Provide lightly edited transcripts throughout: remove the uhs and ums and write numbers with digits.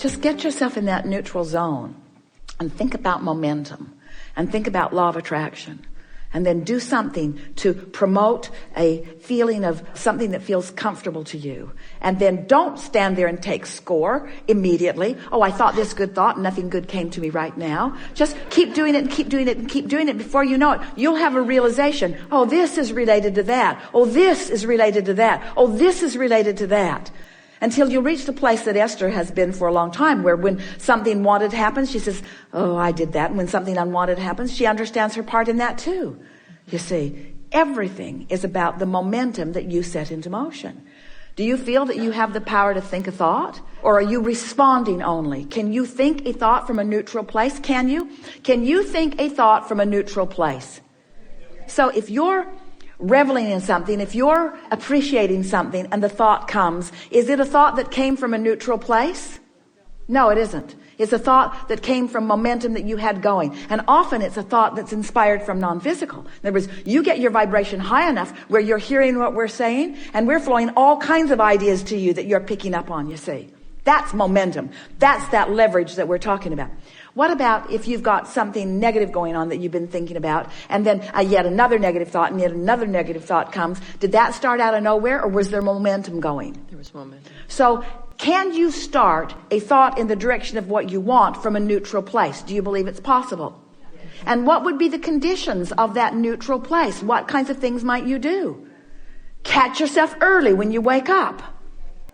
Just get yourself in that neutral zone and think about momentum and think about law of attraction. And then do something to promote a feeling of something that feels comfortable to you. And then don't stand there and take score immediately. Oh, I thought this good thought and nothing good came to me right now. Just keep doing it and keep doing it and keep doing it. Before you know it, you'll have a realization. Oh, this is related to that. Oh, this is related to that. Oh, this is related to that. Until you reach the place that Esther has been for a long time, where when something wanted happens, she says, oh, I did that. And when something unwanted happens, she understands her part in that too. You see, everything is about the momentum that you set into motion. Do you feel that you have the power to think a thought? Or are you responding only? Can you think a thought from a neutral place? Can you? Can you think a thought from a neutral place? So if you're reveling in something, if you're appreciating something and the thought comes, is it a thought that came from a neutral place? No, it isn't. It's a thought that came from momentum that you had going. And often it's a thought that's inspired from non-physical. In other words, you get your vibration high enough where you're hearing what we're saying and we're flowing all kinds of ideas to you that you're picking up on, you see. That's momentum. That's that leverage that we're talking about. What about if you've got something negative going on that you've been thinking about, and then yet another negative thought and yet another negative thought comes? Did that start out of nowhere, or was there momentum going? There was momentum. So can you start a thought in the direction of what you want from a neutral place? Do you believe it's possible? Yes. And what would be the conditions of that neutral place? What kinds of things might you do? Catch yourself early when you wake up.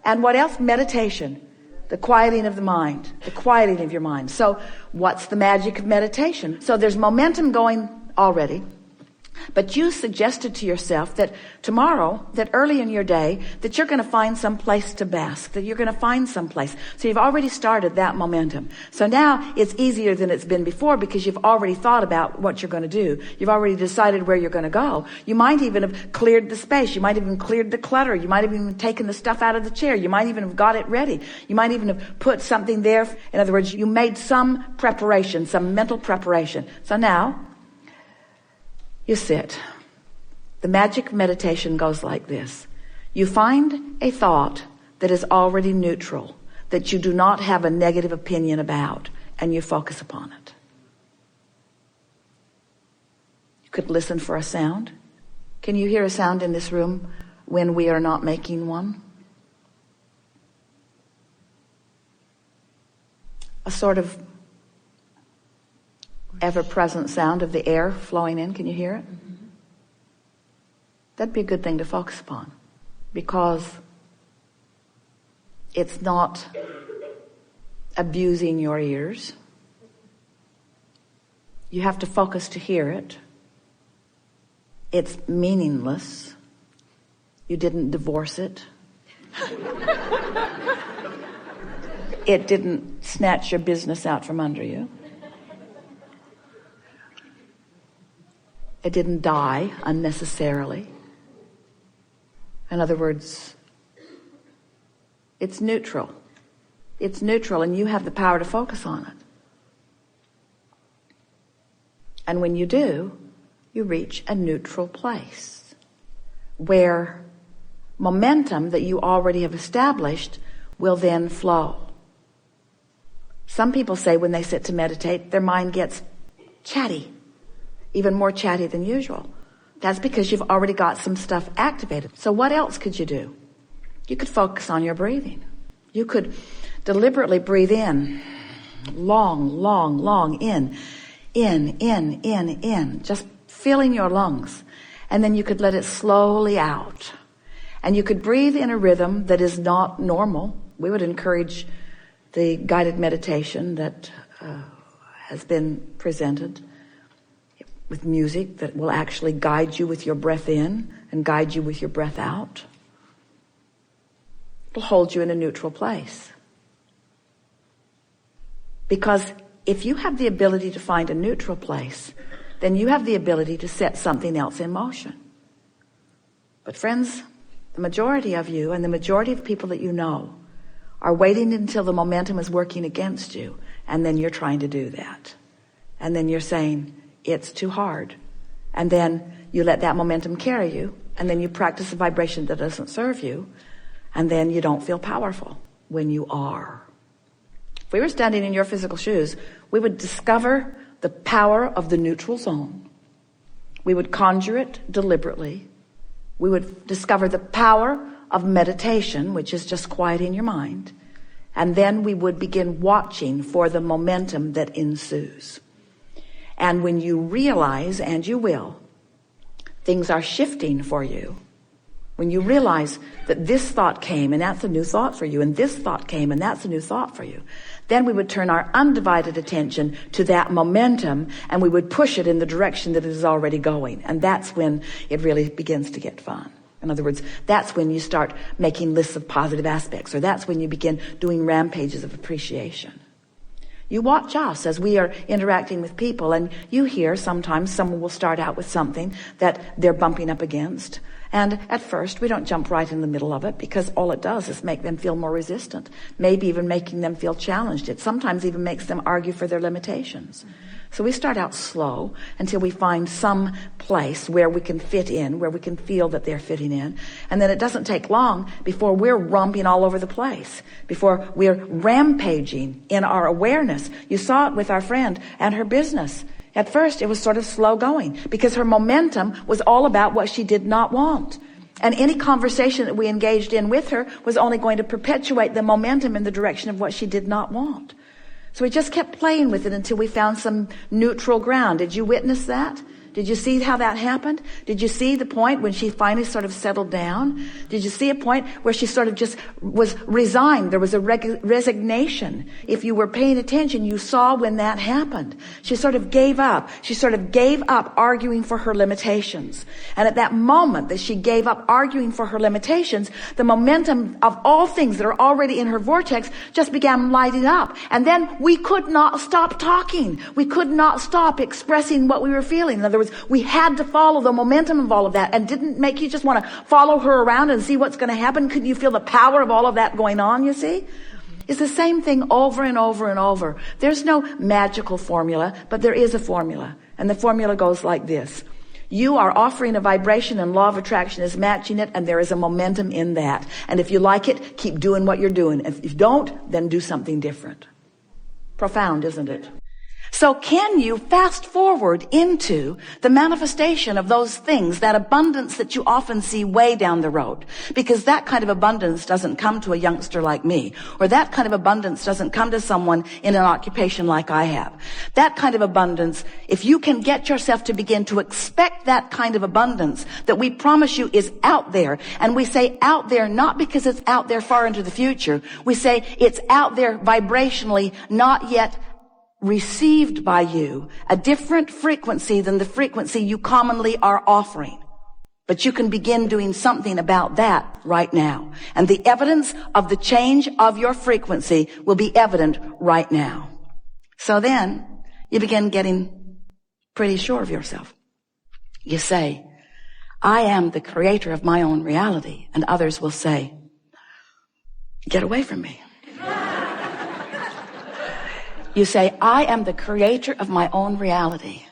And what else? Meditation. The quieting of the mind, the quieting of your mind. So what's the magic of meditation? So there's momentum going already, but you suggested to yourself that tomorrow, that early in your day, that you're going to find some place to bask, that you're going to find some place. So you've already started that momentum. So now it's easier than it's been before because you've already thought about what you're going to do. You've already decided where you're going to go. You might even have cleared the space. You might have even cleared the clutter. You might have even taken the stuff out of the chair. You might even have got it ready. You might even have put something there. In other words, you made some preparation, some mental preparation. So now you sit. The magic of meditation goes like this. You find a thought that is already neutral, that you do not have a negative opinion about, and you focus upon it. You could listen for a sound. Can you hear a sound in this room when we are not making one? A sort of ever-present sound of the air flowing in. Can you hear it? Mm-hmm. That'd be a good thing to focus upon, because it's not abusing your ears. You have to focus to hear it. It's meaningless. You didn't divorce it. It didn't snatch your business out from under you. It didn't die unnecessarily. In other words, it's neutral. It's neutral, and you have the power to focus on it. And when you do, you reach a neutral place where momentum that you already have established will then flow. Some people say when they sit to meditate, their mind gets chatty. Even more chatty than usual. That's because you've already got some stuff activated. So what else could you do? You could focus on your breathing. You could deliberately breathe in. Long in. In. Just filling your lungs. And then you could let it slowly out. And you could breathe in a rhythm that is not normal. We would encourage the guided meditation that has been presented with music that will actually guide you with your breath in and guide you with your breath out. It'll hold you in a neutral place. Because if you have the ability to find a neutral place, then you have the ability to set something else in motion. But friends, the majority of you and the majority of people that you know are waiting until the momentum is working against you, and then you're trying to do that. And then you're saying, it's too hard. And then you let that momentum carry you, and then you practice a vibration that doesn't serve you, and then you don't feel powerful when you are. If we were standing in your physical shoes, we would discover the power of the neutral zone. We would conjure it deliberately. We would discover the power of meditation, which is just quieting your mind. And then we would begin watching for the momentum that ensues. And when you realize, and you will, things are shifting for you. When you realize that this thought came and that's a new thought for you, and this thought came and that's a new thought for you, then we would turn our undivided attention to that momentum and we would push it in the direction that it is already going. And that's when it really begins to get fun. In other words, that's when you start making lists of positive aspects, or that's when you begin doing rampages of appreciation. You watch us as we are interacting with people, and you hear sometimes someone will start out with something that they're bumping up against. And at first, we don't jump right in the middle of it, because all it does is make them feel more resistant, maybe even making them feel challenged. It sometimes even makes them argue for their limitations. So we start out slow until we find some place where we can fit in, where we can feel that they're fitting in. And then it doesn't take long before we're romping all over the place, before we're rampaging in our awareness. You saw it with our friend and her business. At first, it was sort of slow going because her momentum was all about what she did not want. And any conversation that we engaged in with her was only going to perpetuate the momentum in the direction of what she did not want. So we just kept playing with it until we found some neutral ground. Did you witness that? Did you see how that happened? Did you see the point when she finally sort of settled down? Did you see a point where she sort of just was resigned? There was a resignation. If you were paying attention, you saw when that happened. She sort of gave up. She sort of gave up arguing for her limitations. And at that moment that she gave up arguing for her limitations, the momentum of all things that are already in her vortex just began lighting up. And then we could not stop talking. We could not stop expressing what we were feeling. In other words, we had to follow the momentum of all of that. And didn't make you just want to follow her around and see what's going to happen? Couldn't you feel the power of all of that going on, you see? It's the same thing over and over and over. There's no magical formula, but there is a formula. And the formula goes like this. You are offering a vibration and law of attraction is matching it, and there is a momentum in that. And if you like it, keep doing what you're doing. If you don't, then do something different. Profound, isn't it? So can you fast forward into the manifestation of those things, that abundance that you often see way down the road? Because that kind of abundance doesn't come to a youngster like me, or that kind of abundance doesn't come to someone in an occupation like I have. That kind of abundance, if you can get yourself to begin to expect that kind of abundance that we promise you is out there, and we say out there not because it's out there far into the future, we say it's out there vibrationally, not yet received by you, a different frequency than the frequency you commonly are offering. But you can begin doing something about that right now. And the evidence of the change of your frequency will be evident right now. So then you begin getting pretty sure of yourself. You say, I am the creator of my own reality. And others will say, get away from me. You say, I am the creator of my own reality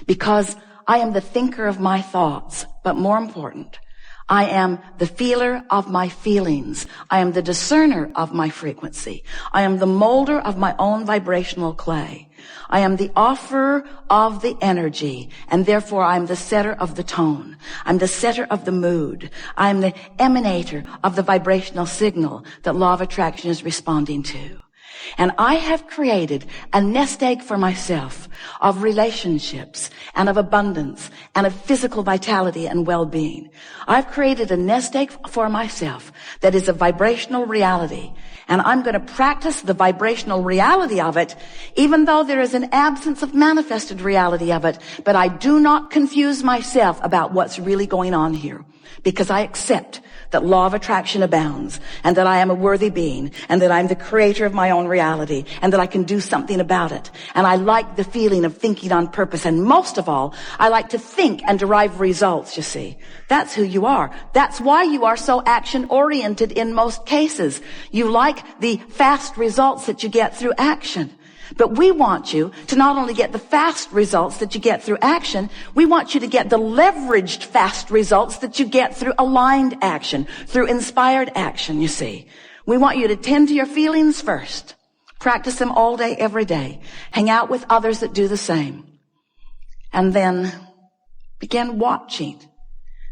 because I am the thinker of my thoughts. But more important, I am the feeler of my feelings. I am the discerner of my frequency. I am the molder of my own vibrational clay. I am the offerer of the energy, and therefore I am the setter of the tone. I'm the setter of the mood. I am the emanator of the vibrational signal that law of attraction is responding to. And I have created a nest egg for myself of relationships and of abundance and of physical vitality and well-being. I've created a nest egg for myself that is a vibrational reality. And I'm going to practice the vibrational reality of it, even though there is an absence of manifested reality of it. But I do not confuse myself about what's really going on here, because I accept that law of attraction abounds, and that I am a worthy being, and that I'm the creator of my own reality, and that I can do something about it. And I like the feeling of thinking on purpose. And most of all, I like to think and derive results, you see. That's who you are. That's why you are so action-oriented in most cases. You like the fast results that you get through action. But we want you to not only get the fast results that you get through action, we want you to get the leveraged fast results that you get through aligned action, through inspired action, you see. We want you to tend to your feelings first. Practice them all day, every day. Hang out with others that do the same. And then begin watching.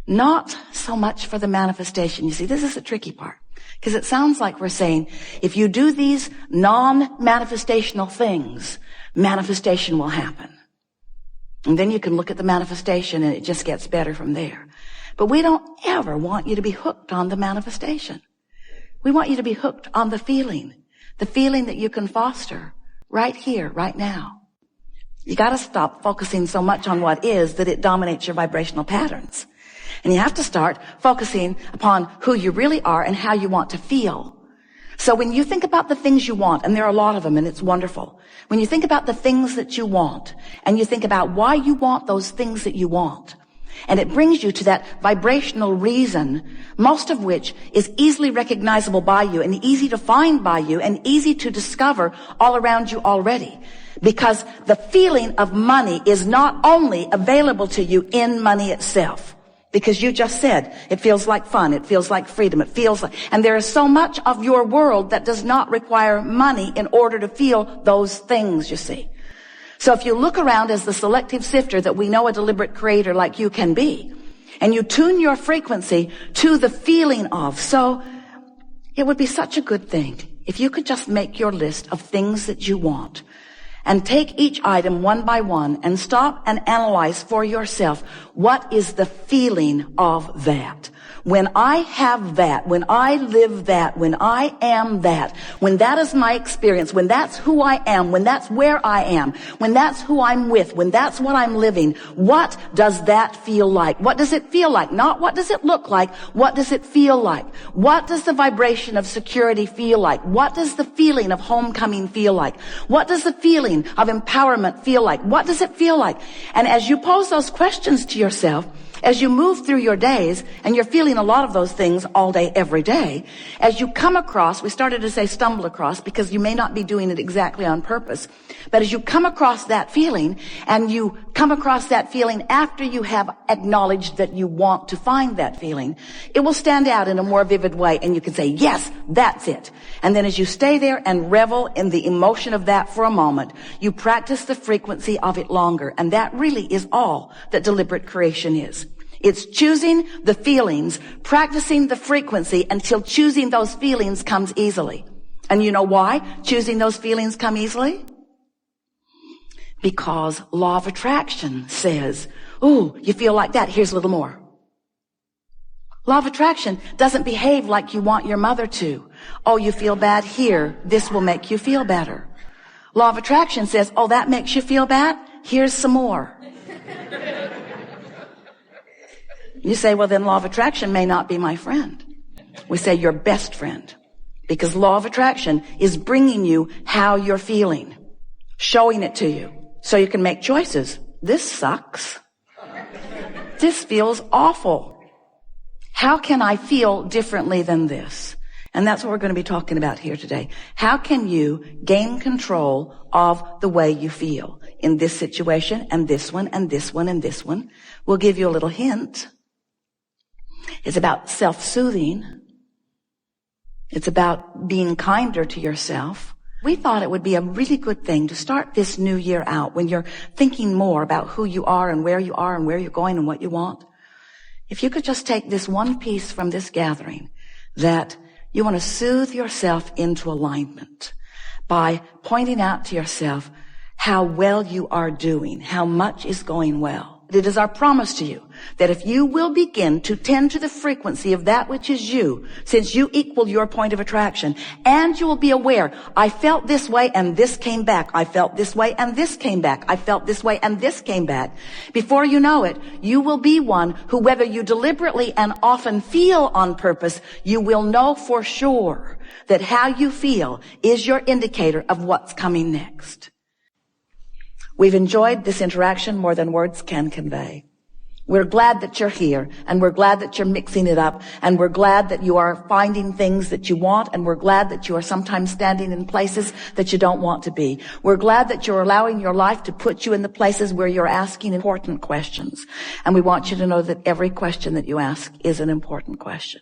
Not so much for the manifestation. You see, this is the tricky part. Because it sounds like we're saying, if you do these non-manifestational things, manifestation will happen. And then you can look at the manifestation and it just gets better from there. But we don't ever want you to be hooked on the manifestation. We want you to be hooked on the feeling that you can foster right here, right now. You got to stop focusing so much on what is that it dominates your vibrational patterns. And you have to start focusing upon who you really are and how you want to feel. So when you think about the things you want, and there are a lot of them and it's wonderful. When you think about the things that you want and you think about why you want those things that you want, and it brings you to that vibrational reason, most of which is easily recognizable by you and easy to find by you and easy to discover all around you already. Because the feeling of money is not only available to you in money itself. Because you just said, it feels like fun, it feels like freedom, it feels like, and there is so much of your world that does not require money in order to feel those things, you see. So if you look around as the selective sifter that we know a deliberate creator like you can be, and you tune your frequency to the feeling of, so it would be such a good thing if you could just make your list of things that you want and take each item one by one and stop and analyze for yourself, what is the feeling of that? When I have that, when I live that, when I am that, when that is my experience, when that's who I am, when that's where I am, when that's who I'm with, when that's what I'm living, what does that feel like? What does it feel like? Not what does it look like? What does it feel like? What does the vibration of security feel like? What does the feeling of homecoming feel like? What does the feeling of empowerment feel like? What does it feel like? And as you pose those questions to yourself, as you move through your days, and you're feeling a lot of those things all day, every day, as you come across, we started to say stumble across because you may not be doing it exactly on purpose, but as you come across that feeling, and you come across that feeling after you have acknowledged that you want to find that feeling, it will stand out in a more vivid way, and you can say, yes, that's it. And then as you stay there and revel in the emotion of that for a moment, you practice the frequency of it longer, and that really is all that deliberate creation is. It's choosing the feelings, practicing the frequency until choosing those feelings comes easily. And you know why choosing those feelings come easily? Because law of attraction says, ooh, you feel like that, here's a little more. Law of attraction doesn't behave like you want your mother to. Oh, you feel bad here, this will make you feel better. Law of attraction says, oh, that makes you feel bad, here's some more. You say, well, then law of attraction may not be my friend. We say your best friend, because law of attraction is bringing you how you're feeling, showing it to you so you can make choices. This sucks. This feels awful. How can I feel differently than this? And that's what we're going to be talking about here today. How can you gain control of the way you feel in this situation and this one and this one and this one? We'll give you a little hint. It's about self-soothing. It's about being kinder to yourself. We thought it would be a really good thing to start this new year out when you're thinking more about who you are and where you're going and what you want. If you could just take this one piece from this gathering, that you want to soothe yourself into alignment by pointing out to yourself how well you are doing, how much is going well. It is our promise to you that if you will begin to tend to the frequency of that which is you, since you equal your point of attraction, and you will be aware, I felt this way and this came back. I felt this way and this came back. I felt this way and this came back. Before you know it, you will be one who, whether you deliberately and often feel on purpose, you will know for sure that how you feel is your indicator of what's coming next. We've enjoyed this interaction more than words can convey. We're glad that you're here, and we're glad that you're mixing it up, and we're glad that you are finding things that you want, and we're glad that you are sometimes standing in places that you don't want to be. We're glad that you're allowing your life to put you in the places where you're asking important questions. And we want you to know that every question that you ask is an important question.